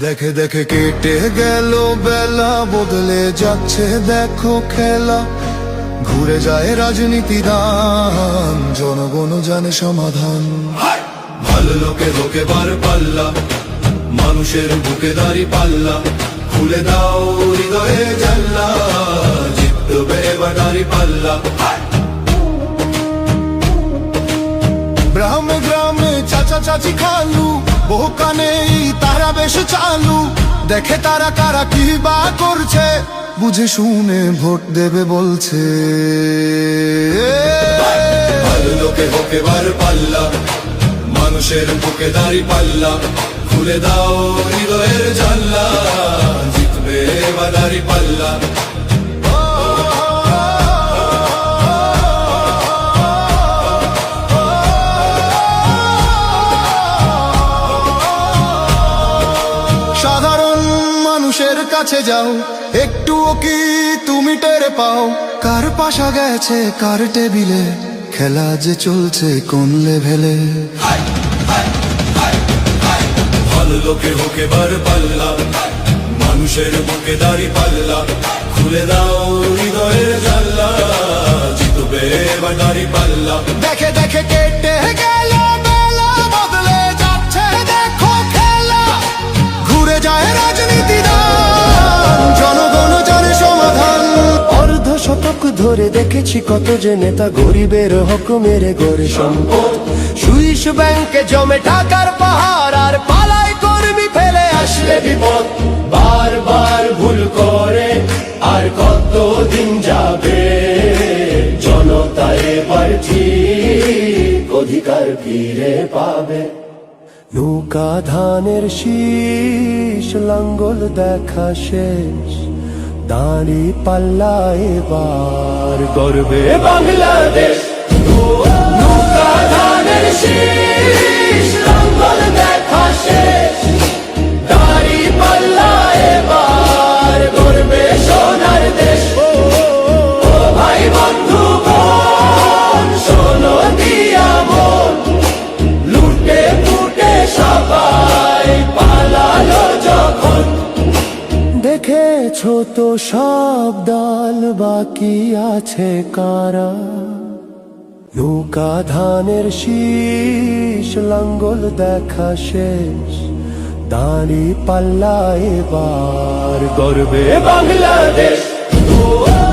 দেখে দেখে কেটে গেল বেলা, বদলে যাচ্ছে দেখো খেলা। ঘুরে যায় রাজনীতি দান, জনগণ জানে সমাধান। ভালো লোকে লোকে বার পাল্লা, মানুষের বুকে দাঁড়ি পাল্লা। খুলে দাও হৃদয়ে জানলা, জিতবে এবার দাঁড়ি পাল্লা। গ্রামে গ্রামে চাচা চাচি খালু, বহু কানে তারা বেশ চালু। দেখে তারা কারা কি বা করছে, বুঝে শুনে ভোট দেবে বলছে। ভালো লোকে হোকে বার পাল্লা, মানুষের বুকে দাঁড়ি পাল্লা। খুলে দাও হৃদয়ের জানলা, জিতবে এবার দাঁড়ি পাল্লা। সাধারণ মানুষের কাছে যাও, একটুও কি তুমি টের পাও? কার পাশা গেছে কার টেবিলে, খেলা যে চলছে কোন লেভেলে। ভালো লোকে হোকে বার পাল্লা, মানুষের বুকে দাঁড়ি পাল্লা। খুলে দাও হৃদয়ের জানলা, জিতবে এবার দাঁড়ি পাল্লা। দেখে দেখে কেটে গেল বেলা, বদলে যাচ্ছে দেখো খেলা। ঘুরে যায় রাজনীতি দান, জনগণ জানে সমাধান। অর্ধ শতক ধরে দেখেছি কত যে নেতা গরিবের হক মেরে গড়ে সম্পদ। সুইস ব্যাংকে জমে টাকার পাহাড়, আর পালায় কর্মী ফেলে আসলে বিপদ। বারবার ভুল করে আর কতদিন যাবে, জনতা এবার ঠিক অধিকার ফিরে পাবে। নৌকা ধানের শীষ, লাঙ্গল দেখা শেষ, দাঁড়ি পাল্লা এবার গর্বে বাংলাদেশ। নৌকা ধানের শীষ, লাঙ্গল দেখা শেষ, দাঁড়ি পাল্লা এবার গর্বে সোনার দেশ। ও ভাই বন্ধু বোন, শোনো দিয়া মন, লুটে ফুটে সবাই পালালো যখন। দেখেছো তো সব দল, বাকি আছে কারা? নৌকা ধানের শীষ, লাঙ্গল দেখা শেষ, দাঁড়ি পাল্লা এবার গর্বে বাংলাদেশ।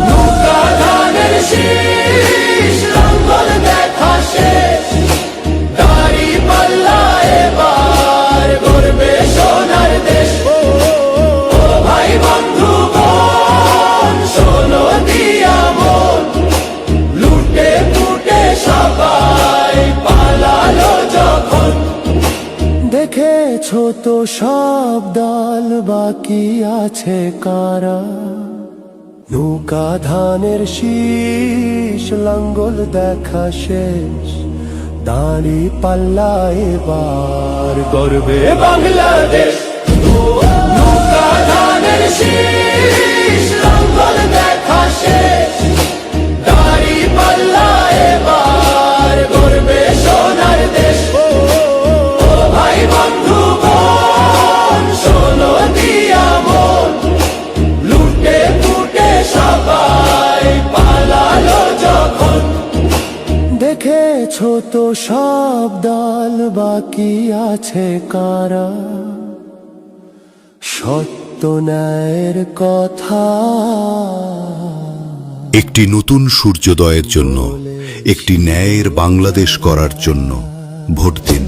নৌকা ধানের শীষ, লাঙ্গল দেখা শেষ, দাঁড়ি পাল্লা এবার গর্বে সোনার দেশ। ও ভাই বন্ধু বোন, শোনো দিয়া মন, লুটে ফুটে সবাই পালালো যখন। দেখেছো তো সব দল, বাকি আছে কারা? নৌকা ধানের শীষ, লাঙ্গল দেখা শেষ, দাঁড়ি পাল্লা এবার গর্বে বাংলাদেশ। নৌকা ধানের শীষ, লাঙ্গল দেখা শেষ, দাঁড়ি পাল্লা এবার গর্বে সোনার দেশ। ও ভাই বন্ধু বোন, শোনো দিয়া মন, লুটে ফুটে সবাই পালালো যখন। দেখেছো তো সব দল, বাকি আছে কারা? সত্য ন্যায়ের কথা। একটি নতুন সূর্যোদয়ের জন্য, একটি ন্যায়ের বাংলাদেশ করার জন্য ভোট দিন।